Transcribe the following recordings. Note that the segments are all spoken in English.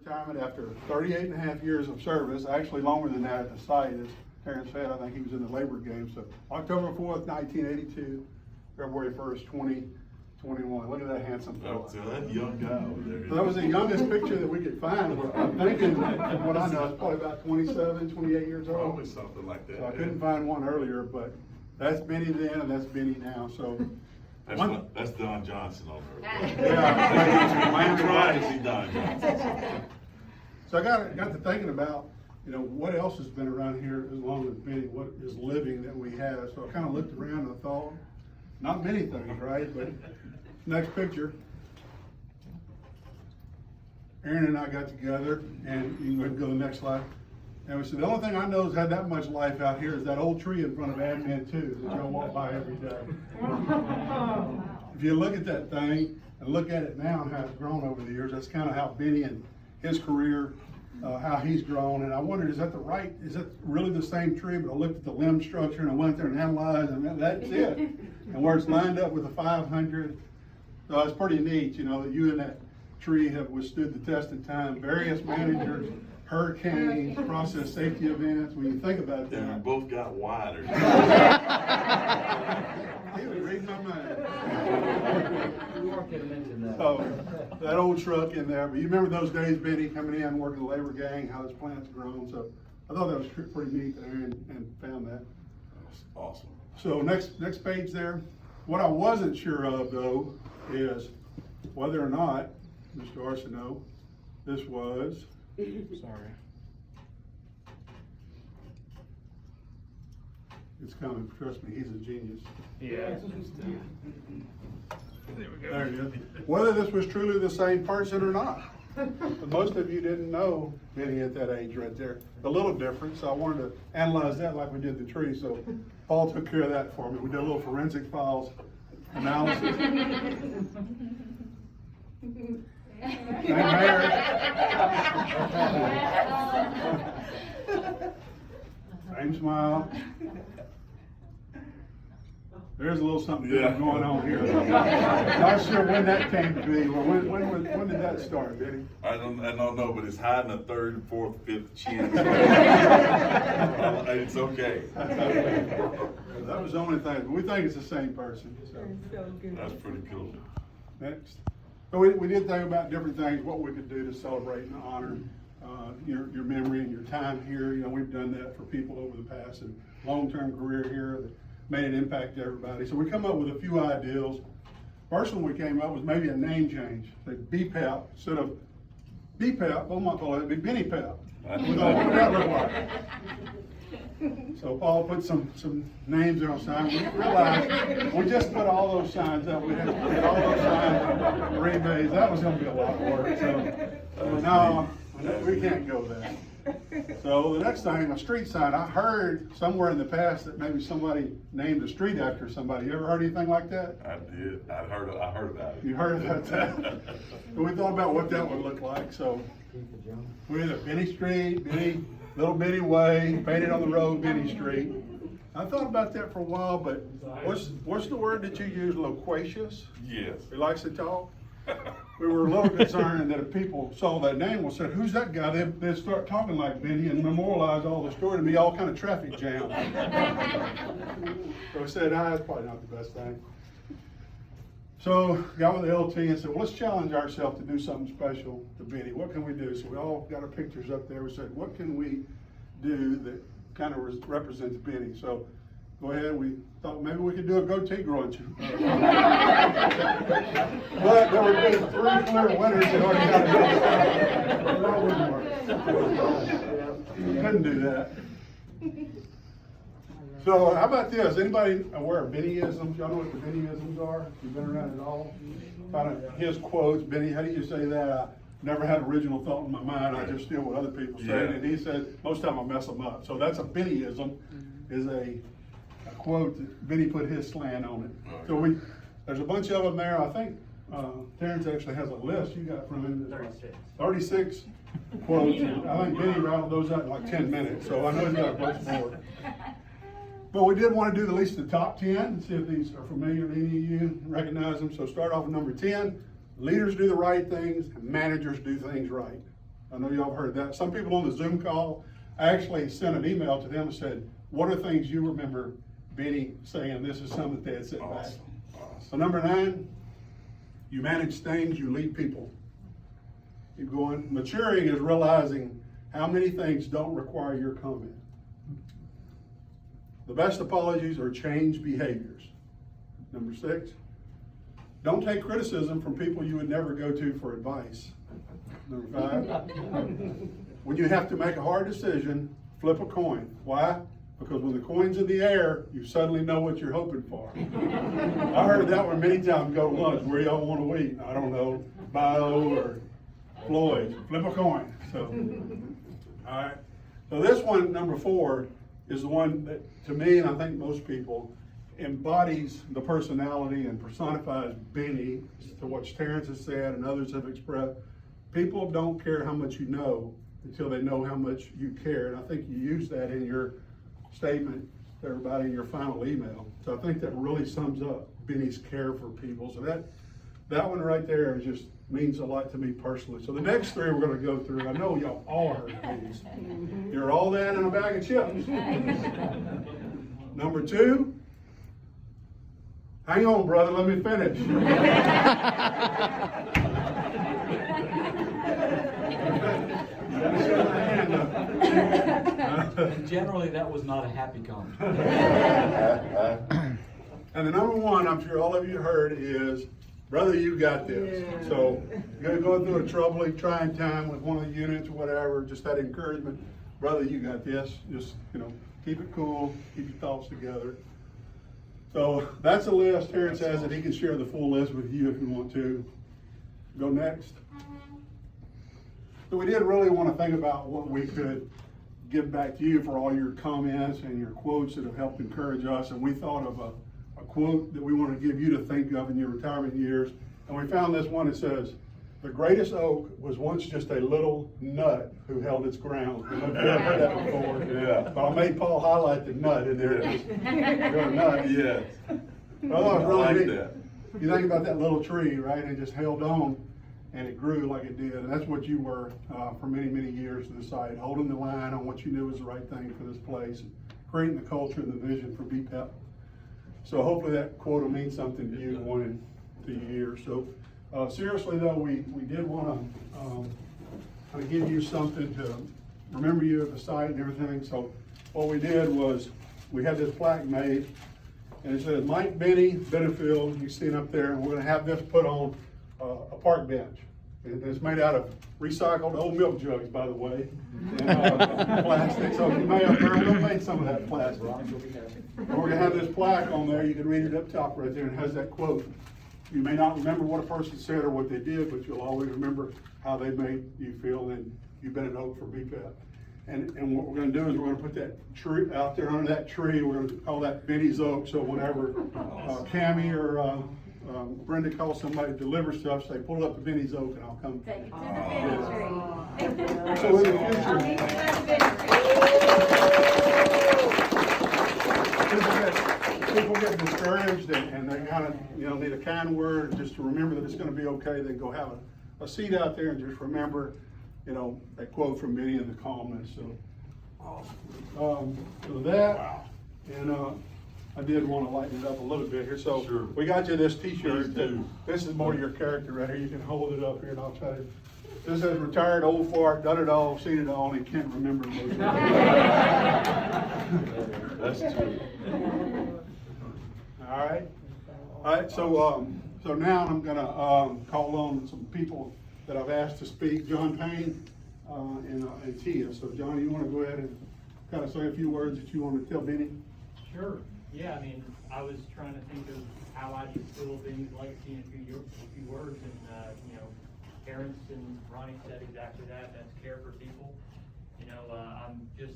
retirement after 38 and a half years of service, actually longer than that at the site, as Terrence said. I think he was in the labor game. So October 4th, 1982, February 1st, 2021. Look at that handsome fellow. So that young guy over there. So that was the youngest picture that we could find. I'm thinking, from what I know, it's probably about 27, 28 years old. Probably something like that. So I couldn't find one earlier, but that's Benny then and that's Benny now. So that's Don Johnson over there. yeah, I'm trying to see Don Johnson. So I got to thinking about, what else has been around here as long as Benny, what is living that we have. So I kind of looked around and I thought, not many things, right? But next picture. Aaron and I got together, and you can go ahead and go to the next slide. And we said, the only thing I know has had that much life out here is that old tree in front of Admin 2 that y'all walk by every day. If you look at that thing and look at it now and how it's grown over the years, that's kind of how Benny and his career, how he's grown. And I wondered, is that really the same tree? But I looked at the limb structure and I went there and analyzed, and that's it. And where it's lined up with the 500, so it's pretty neat, that you and that tree have withstood the test of time. Various managers, hurricanes, process safety events. When you think about that, And we both got wider. he was reading my mind. You weren't gonna mention that. So that old truck in there. But you remember those days, Benny, coming in, working the labor gang, how this plant's grown. So I thought that was pretty neat that Aaron found that. That's awesome. So next page there. What I wasn't sure of though is whether or not, Mr. Arsenault, this was. Sorry. It's coming. Trust me, he's a genius. Yeah. There it is. Whether this was truly the same person or not. But most of you didn't know Benny at that age right there. A little different, so I wanted to analyze that like we did the tree. So Paul took care of that for me. We did a little forensic files analysis. Same smile. There's a little something going on here. Not sure when that came to be. Well, when did that start, Benny? I don't know, but it's hiding a third, fourth, fifth chin. It's okay. That was the only thing. We think it's the same person. So. That's pretty cool. Next. So we did think about different things, what we could do to celebrate and honor your memory and your time here. We've done that for people over the past and long-term career here that made an impact to everybody. So we come up with a few ideals. First one we came up with maybe a name change. Say BPAP instead of BPAP, what am I calling it? It'd be Benny Pap. What would that look like? So Paul put some names there on signs. We realized we just put all those signs up. We had to get all those signs in 3 days. That was going to be a lot of work. So no, we can't go there. So the next thing, a street sign. I heard somewhere in the past that maybe somebody named a street after somebody. You ever heard anything like that? I did. I heard about it. You heard about that? So we thought about what that would look like. So we had a Benny Street, Little Benny Way, painted on the road, Benny Street. I thought about that for a while, but what's the word that you use? Loquacious? Yes. He likes to talk. We were a little concerned that if people saw that name and said, "Who's that guy?" They'd start talking like Benny and memorialize all the story and be all kind of traffic jam. So we said, that's probably not the best thing. So got with the LT and said, well, let's challenge ourselves to do something special to Benny. What can we do? So we all got our pictures up there. We said, what can we do that kind of represents Benny? So go ahead. We thought maybe we could do a goatee growing. But there were just 3 clear winners that already got a goatee. That wouldn't work. Couldn't do that. So how about this? Anybody aware of Bennyisms? Y'all know what the Bennyisms are? You've been around at all? Kind of his quotes. Benny, how do you say that? I never had original thought in my mind. I just steal what other people say. Yeah. And he said, most of the time I mess them up. So that's a Bennyism, is a quote that Benny put his slant on it. So there's a bunch of them there. I think Terrence actually has a list you got from him. 36 quotes. I think Benny rattled those out in like 10 minutes. So I know he's got a bunch more. But we did want to do at least the top 10 and see if these are familiar to any of you, recognize them. So start off with number 10. Leaders do the right things, and managers do things right. I know y'all heard that. Some people on the Zoom call, I actually sent an email to them and said, what are things you remember Benny saying? This is something that they had said back. Awesome. So number 9, you manage things, you lead people. Keep going. Maturing is realizing how many things don't require your comment. The best apologies are changed behaviors. Number 6, don't take criticism from people you would never go to for advice. Number 5, when you have to make a hard decision, flip a coin. Why? Because when the coin's in the air, you suddenly know what you're hoping for. I heard that one many times. Go to lunch. Where y'all want to eat? I don't know. Bio or Floyd. Flip a coin. So, all right. So this one, number 4, is the one that, to me, and I think most people, embodies the personality and personifies Benny, to what Terrence has said and others have expressed. People don't care how much you know until they know how much you care. And I think you use that in your statement to everybody in your final email. So I think that really sums up Benny's care for people. So that one right there is just means a lot to me personally. So the next 3 we're going to go through, I know y'all all heard these. You're all that in a bag of chips. Number 2, hang on, brother, let me finish. Generally, that was not a happy comment. And the number 1, I'm sure all of you heard, is, brother, you got this. Yeah. So you're going through a troubling, trying time with one of the units or whatever, just that encouragement, brother, you got this. Just, keep it cool, keep your thoughts together. So that's a list. Terrence has it. He can share the full list with you if you want to. Go next. So we did really want to think about what we could give back to you for all your comments and your quotes that have helped encourage us. And we thought of a quote that we want to give you to think of in your retirement years. And we found this one that says, the greatest oak was once just a little nut who held its ground. I don't know if you've ever heard that before. Yeah. But I made Paul highlight the nut in there. You're a nut. Yes. Well, that was really I like neat. that. You think about that little tree, right? It just held on and it grew like it did. And that's what you were for many, many years to the site, holding the line on what you knew was the right thing for this place, creating the culture and the vision for BPEP. So hopefully that quote will mean something to you going into the year. So seriously though, we did want to kind of give you something to remember you at the site and everything. So what we did was we had this plaque made, and it says Mike Benny, Bennefield. You see it up there, and we're going to have this put on a park bench. And it's made out of recycled old milk jugs, by the way, and plastic. So you may have heard, we made some of that plastic. And we're going to have this plaque on there. You can read it up top right there, and it has that quote. You may not remember what a person said or what they did, but you'll always remember how they made you feel, and you've been an oak for BPEP. And what we're going to do is we're going to put that tree out there under that tree. We're going to call that Benny's Oak. So whenever Cammie or Brenda calls somebody to deliver stuff, say, pull up to Benny's Oak and I'll come. Take it to the Benny tree. So in the I'll meet you future, at the Benny tree. people get discouraged and they kind of, need a kind word just to remember that it's going to be okay. They go have a seat out there and just remember, that quote from Benny and the calmness. So, so that, and I did want to lighten it up a little bit here. So Sure. we got you this T-shirt. Please do. This is more your character right here. You can hold it up here, and I'll try to. This says retired old fart, done it all, seen it all, and he can't remember most of it. That's true. All right. All right. So now I'm gonna call on some people that I've asked to speak. John Payne and Tia. So John, you want to go ahead and kind of say a few words that you want to tell Benny? Sure. Yeah, I was trying to think of how I could fill Benny's legacy in a few words, and Terrence and Ronnie said exactly that. That's care for people. I'm just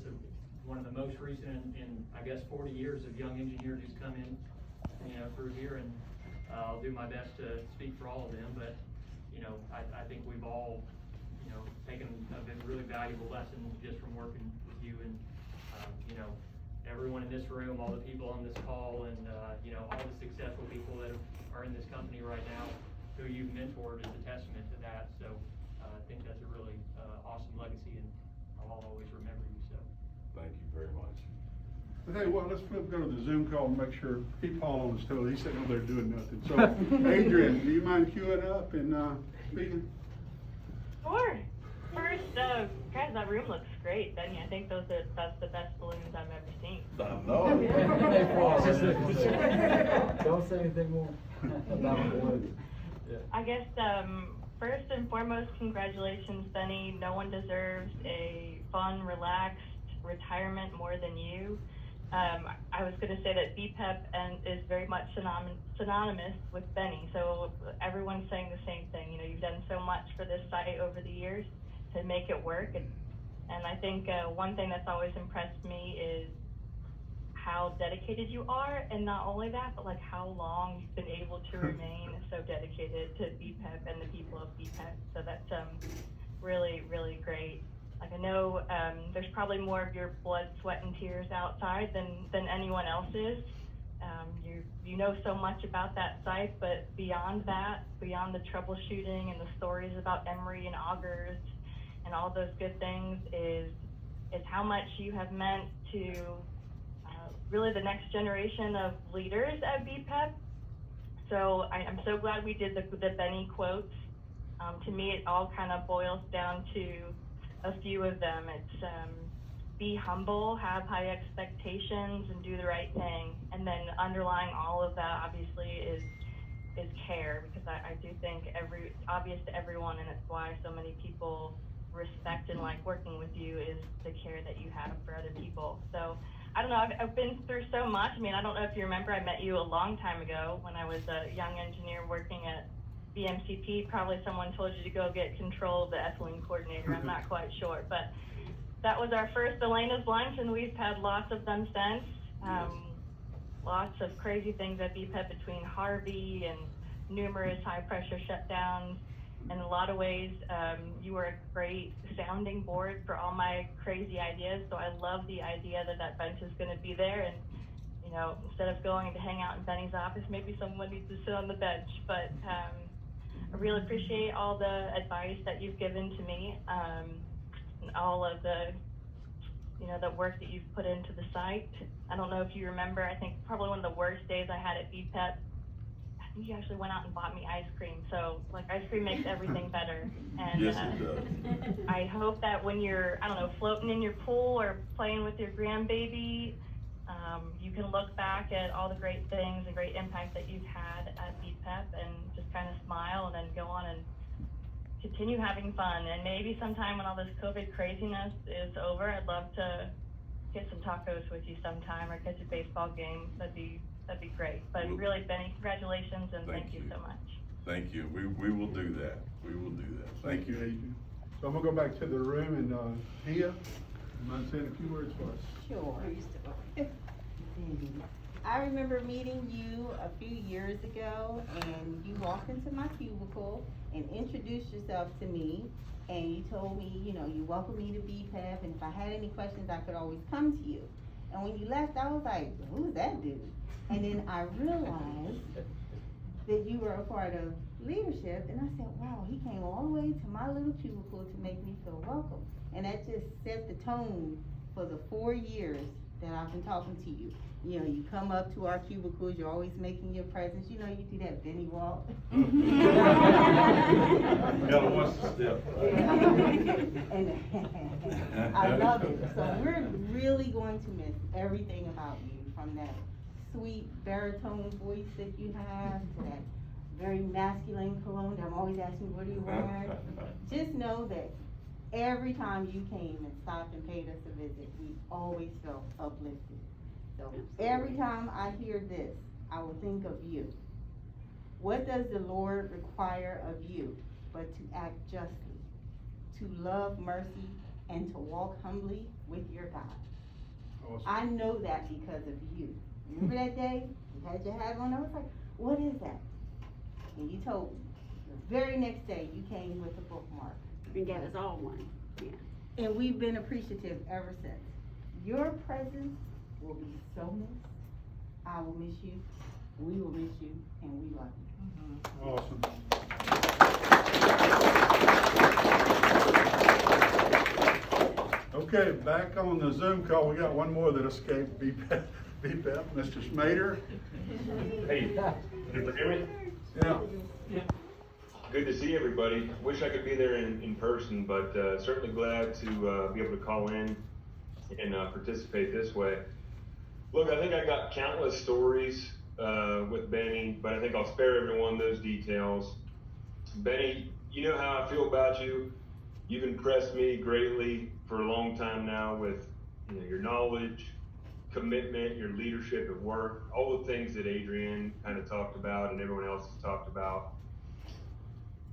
one of the most recent in I guess 40 years of young engineers who's come in, through here, and I'll do my best to speak for all of them. But I think we've all taken a really valuable lesson just from working with you, and everyone in this room, all the people on this call, and all the successful people that are in this company right now who you've mentored is a testament to that. So I think that's a really awesome But hey, well, let's go to the Zoom call and make sure, keep Paul on his toes, he's sitting over there doing nothing. So, Adrian, do you mind queuing up and, speaking? Sure. First, guys, that room looks great, Benny. I think that's the best balloons I've ever seen. I know. Don't say anything more about it. Yeah. I guess, first and foremost, congratulations, Benny. No one deserves a fun, relaxed retirement more than you. I was going to say that BPEP is very much synonymous with Benny, so everyone's saying the same thing. You know, you've done so much for this site over the years to make it work, and I think one thing that's always impressed me is how dedicated you are, and not only that, but like how long you've been able to remain so dedicated to BPEP and the people of BPEP. So that's really, really great. Like I know there's probably more of your blood, sweat, and tears outside than anyone else's. You know so much about that site, but beyond that, beyond the troubleshooting and the stories about Emory and augers and all those good things is how much you have meant to really the next generation of leaders at BPEP. So I'm so glad we did the Benny quotes. To me, it all kind of boils down to a few of them. It's be humble, have high expectations, and do the right thing. And then underlying all of that, obviously, is care, because I do think it's obvious to everyone, and it's why so many people respect and like working with you, is the care that you have for other people. So I don't know, I've been through so much. I mean, I don't know if you remember, I met you a long time ago when I was a young engineer working at BMCP. Probably someone told you to go get control of the ethylene coordinator. I'm not quite sure, but that was our first Elena's lunch, and we've had lots of them since. Lots of crazy things at BPEP between Harvey and numerous high pressure shutdowns. In a lot of ways, you were a great sounding board for all my crazy ideas. So I love the idea that bench is going to be there, and you know, instead of going to hang out in Benny's office, maybe someone needs to sit on the bench. But I really appreciate all the advice that you've given to me, and all of the, you know, the work that you've put into the site. I don't know if you remember, I think probably one of the worst days I had at BPEP, I think you actually went out and bought me ice cream. So like, ice cream makes everything better. And Yes, it does. I hope that when you're, I don't know, floating in your pool or playing with your grandbaby, you can look back at all the great things and great impact that you've had at BPEP and just kind of smile, and then go on and continue having fun. And maybe sometime when all this COVID craziness is over, I'd love to get some tacos with you sometime, or catch a baseball game. That'd be great. But really, Benny, congratulations, and thank you so much. Thank you. We will do that. We will do that. Thank you. Adrian. So I'm gonna go back to the room, and Tia, you mind saying a few words for us? Sure. I remember meeting you a few years ago, and you walked into my cubicle and introduced yourself to me, and you told me, you know, you welcomed me to BPEP, and if I had any questions, I could always come to you. And when you left, I was like, who's that dude? And then I realized that you were a part of leadership, and I said, wow, he came all the way to my little cubicle to make me feel welcome. And that just set the tone for the 4 years that I've been talking to you. You know, you come up to our cubicles, you're always making your presence. You know, you do that Benny walk. Gotta watch the step. And I love it. So we're really going to miss everything about you, from that sweet baritone voice that you have to that very masculine cologne that I'm always asking, what are you wearing? Just know that every time you came and stopped and paid us a visit, we always felt uplifted. So every time I hear this, I will think of you. What does the Lord require of you but to act justly, to love mercy, and to walk humbly with your God? Awesome. I know that because of you. Remember that day you had your hat on? I was like, what is that? And you told me. The very next day you came with a bookmark. And gave us all one, yeah. And we've been appreciative ever since. Your presence will be so missed. I will miss you, we will miss you, and we love you. Awesome. Okay, back on the Zoom call, we got one more that escaped BPEP, Mr. Schmader. Hey, can you hear me? Yeah. Good to see everybody. Wish I could be there in person, but certainly glad to be able to call in and participate this way. Look, I think I got countless stories with Benny, but I think I'll spare everyone those details. Benny, you know how I feel about you. You've impressed me greatly for a long time now with your knowledge, commitment, your leadership at work, all the things that Adrian kind of talked about and everyone else has talked about.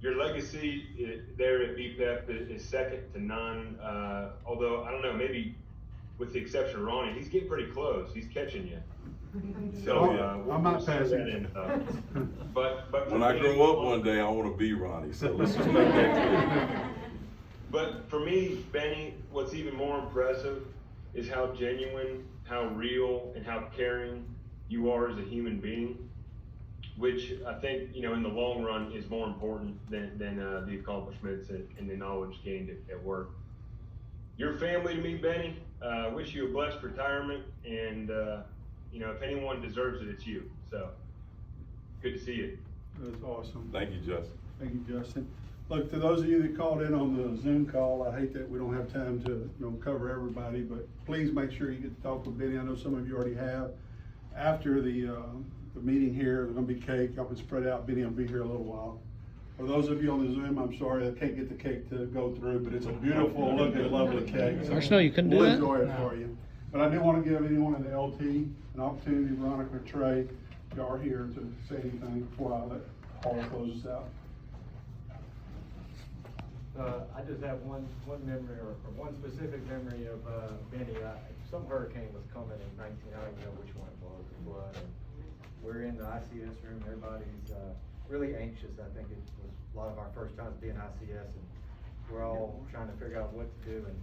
Your legacy there at BPEP is second to none. Although, I don't know, maybe with the exception of Ronnie, he's getting pretty close. He's catching you. So I'm not we'll see passing. that in, but When I grow up one day, I want to be Ronnie, so let's just make that clear. But for me, Benny, what's even more impressive is how genuine, how real, and how caring you are as a human being, which I think, in the long run is more important than the accomplishments and the knowledge gained at work. Your family to me, Benny, wish you a blessed retirement, and if anyone deserves it, it's you. So, good to see you. That's awesome. Thank you, Justin. Thank you, Justin. Look, to those of you that called in on the Zoom call, I hate that we don't have time to cover everybody, but please make sure you get to talk with Benny. I know some of you already have. After the meeting here, there's gonna be cake. Y'all can spread out. Benny will be here a little while. For those of you on the Zoom, I'm sorry I can't get the cake to go through, but it's a beautiful looking, lovely cake. So Marcel, you couldn't do we'll that? enjoy it for you. But I do want to give anyone in the LT an opportunity, Veronica, Trey, y'all are here, to say anything before I let Paul close us out. I just have one memory, or one specific memory of Benny. Some hurricane was coming in 19, I don't even know which one it was, and we're in the ICS room, everybody's really anxious. I think it was a lot of our first times being ICS, and we're all trying to figure out what to do, and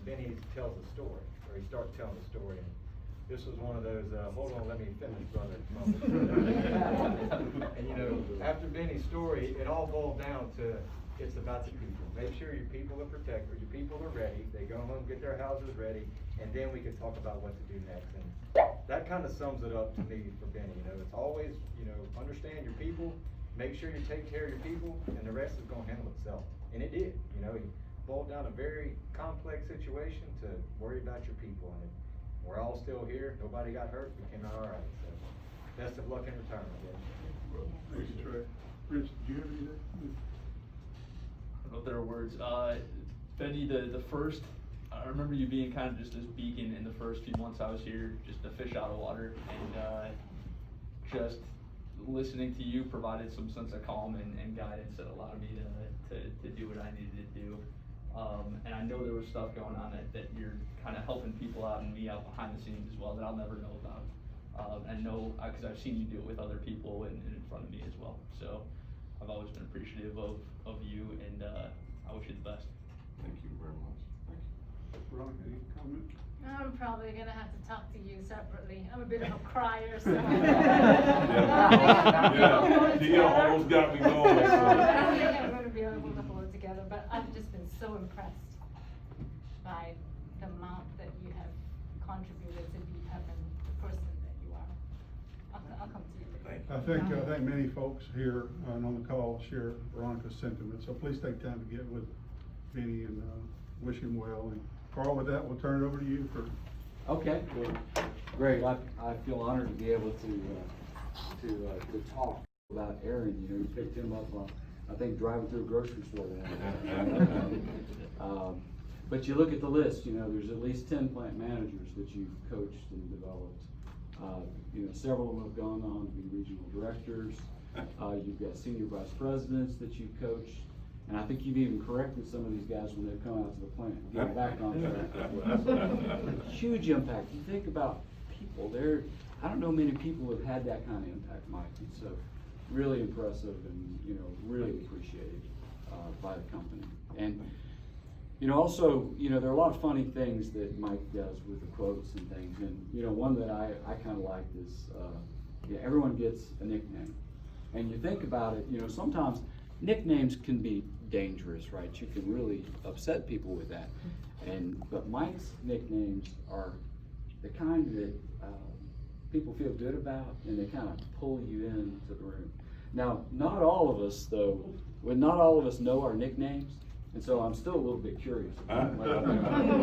Benny tells a story, or he starts telling the story, and this was one of those, hold on, let me finish, brother, moments. And after Benny's story, it all boiled down to, it's about the people. Make sure your people are protected, your people are ready, they go home, get their houses ready, and then we can talk about what to do next. And that kind of sums it up to me for Benny. It's always, understand your people, make sure you take care of your people, and the rest is gonna handle itself. And it did. He boiled down a very complex situation to worry about your people. And we're all still here, nobody got hurt, we came out all right. So best of luck in retirement, Benny. Thanks, Trey. Rich, do you have anything? I don't know if there are words. Benny, the first, I remember you being kind of just this beacon in the first few months I was here, just a fish out of water, and just listening to you provided some sense of calm and guidance that allowed me to do what I needed to do. And I know there was stuff going on that you're kind of helping people out and me out behind the scenes as well that I'll never know about. And know, because I've seen you do it with other people and in front of me as well. So I've always been appreciative of you, and I wish you the best. Thank you very much. Veronica, any comment? I'm probably gonna have to talk to you separately. I'm a bit of a crier, so. Yeah, Tia almost got me going. I don't think I'm gonna be able to hold it together, but I've just been so impressed by the amount that you have contributed to BPEP and the person that you are. I'll come to you. Thank you. I think many folks here on the call share Veronica's sentiment, so please take time to get with Benny and wish him well. And Carl, with that, we'll turn it over to you for. Okay, well, great. I feel honored to be able to talk about Aaron. You picked him up on, I think, driving through a grocery store. But you look at the list. There's at least 10 plant managers that you've coached and developed. Several of them have gone on to be regional directors. You've got senior vice presidents that you've coached. And I think you've even corrected some of these guys when they've come out to the plant, getting back on track. Huge impact. You think about people there. I don't know many people who have had that kind of impact, Mike. And so really impressive and, really appreciated by the company. And, also, there are a lot of funny things that Mike does with the quotes and things. And, one that I kind of liked is, everyone gets a nickname. And you think about it, sometimes nicknames can be dangerous, right? You can really upset people with that. But Mike's nicknames are the kind that people feel good about, and they kind of pull you into the room. Now, not all of us though, not all of us know our nicknames, and so I'm still a little bit curious. If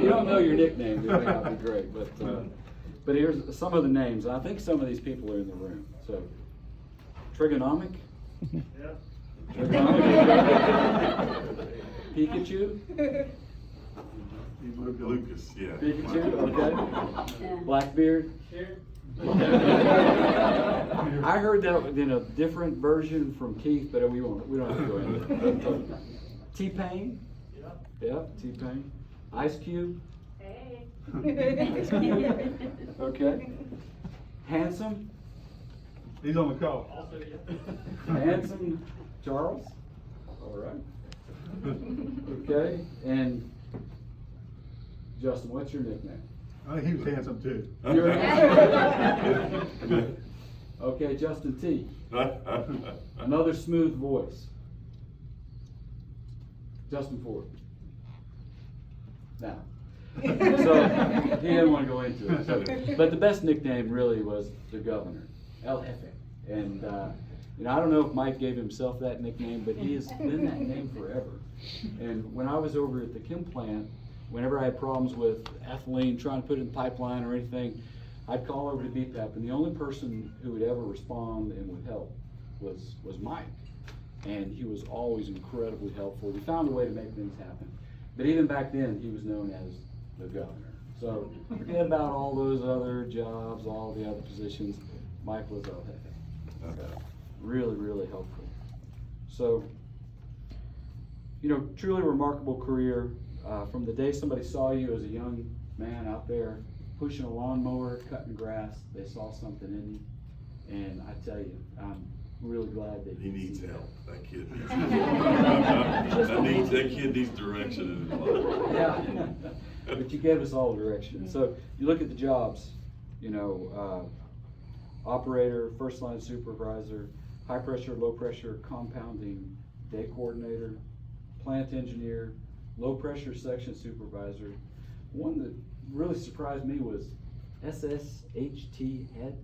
you don't know your nickname, it may not be great, but here's some of the names. I think some of these people are in the room. So, Trigonomic. Yeah. Pikachu. Lucas, yeah. Pikachu, okay. Blackbeard. I heard that in a different version from Keith, but we don't have to go into it. T-Pain. Yep, T-Pain. Ice Cube. Hey. Ice Cube. Okay. Handsome. He's on the call. Also, yeah. Handsome Charles. All right. Okay, and Justin, what's your nickname? I think he was handsome too. You're okay, Justin T. Another smooth voice. Justin Ford. Now, so he didn't want to go into it. So, but the best nickname really was the Governor, El Jefe. And I don't know if Mike gave himself that nickname, but he has been that name forever. And when I was over at the chem plant, whenever I had problems with ethylene, trying to put it in the pipeline or anything, I'd call over to BPEP, and the only person who would ever respond and would help was Mike. And he was always incredibly helpful. We found a way to make things happen. But even back then, he was known as the Governor. So forget about all those other jobs, all the other positions. Mike was El Jefe. Really, really helpful. So, truly remarkable career. From the day somebody saw you as a young man out there pushing a lawnmower, cutting grass, they saw something in you. And I tell you, I'm really glad that He needs help. That kid needs that kid needs direction in his life. Yeah, but you gave us all direction. So you look at the jobs, operator, first line supervisor, high pressure, low pressure compounding day coordinator, plant engineer, low pressure section supervisor. One that really surprised me was SSHT head.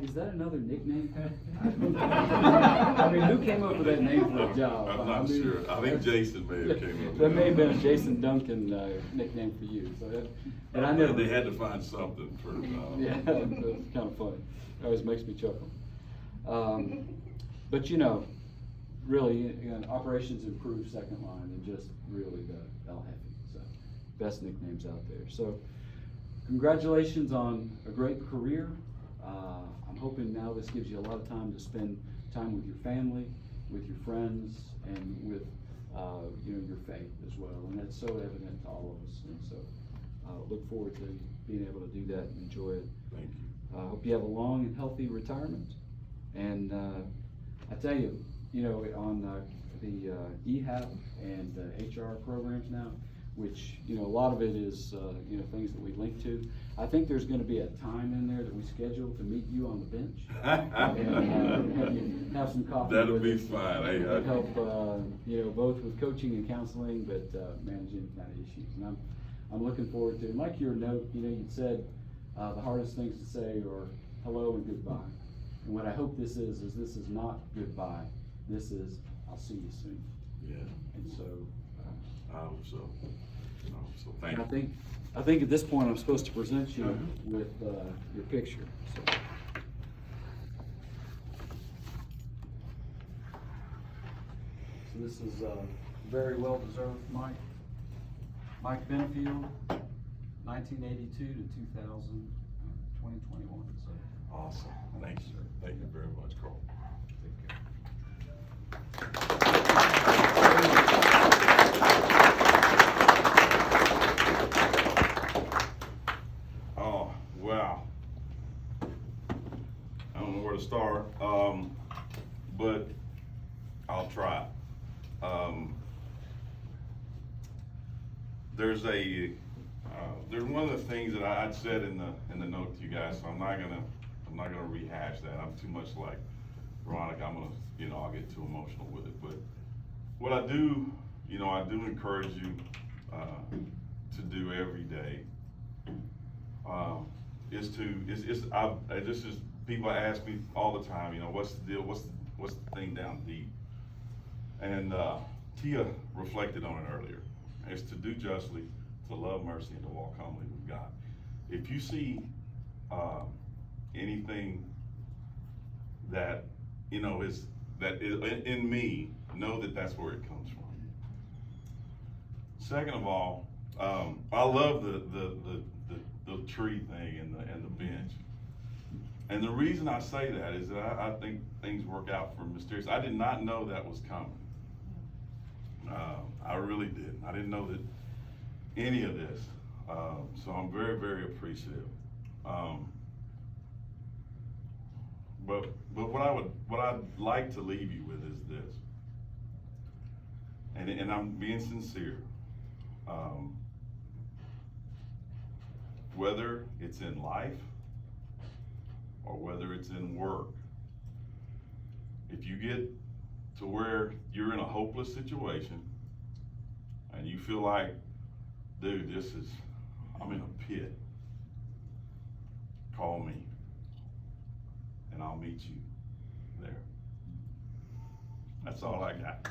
Is that another nickname? I mean, who came up with that name for a job? I'm not sure. I think Jason may have came up with that. May have been a Jason Duncan nickname for you. So but I never. They had to find something for. Yeah, it's kind of funny. It always makes me chuckle. But really, operations improved second line, and just really the El Jefe. So best nicknames out there. So congratulations on a great career. I'm hoping now this gives you a lot of time to spend time with your family, with your friends, and with your faith as well. And that's so evident to all of us. And so look forward to being able to do that and enjoy it. Thank you. I hope you have a long and healthy retirement. And I tell you, on the EHAP and HR programs now, which, a lot of it is, things that we link to. I think there's going to be a time in there that we schedule to meet you on the bench. and have some coffee. That'll with be us. fine. Help, both with coaching and counseling, but managing kind of issues. And I'm looking forward to it. And like your note, you said the hardest things to say are hello and goodbye. And what I hope this is this is not goodbye. This is I'll see you soon. Yeah. And so. I hope so. Thank you. I think at this point I'm supposed to present you with your picture. So. This is very well deserved, Mike. Mike Bennefield, 1982 to 2000, 2021. So. Awesome. Thank you, sir. Thank you very much, Carl. Take care. Oh, wow. I don't know where to start, but I'll try. There's one of the things that I'd said in the note to you guys, so I'm not gonna rehash that. I'm too much like Veronica. I'll get too emotional with it. But what I do, I do encourage you to do every day, is this is, people ask me all the time, you know, what's the deal, what's the thing down deep? And, Tia reflected on it earlier. It's to do justly, to love mercy, and to walk humbly with God. If you see, anything that, you know, is in me, know that that's where it comes from. Second of all, I love the tree thing and the bench. And the reason I say that is that I think things work out for mysterious. I did not know that was coming. I really didn't. I didn't know that any of this. So I'm very, very appreciative. But what I'd like to leave you with is this, and I'm being sincere. Whether it's in life or whether it's in work, if you get to where you're in a hopeless situation and you feel like, dude, I'm in a pit, call me and I'll meet you there. That's all I got.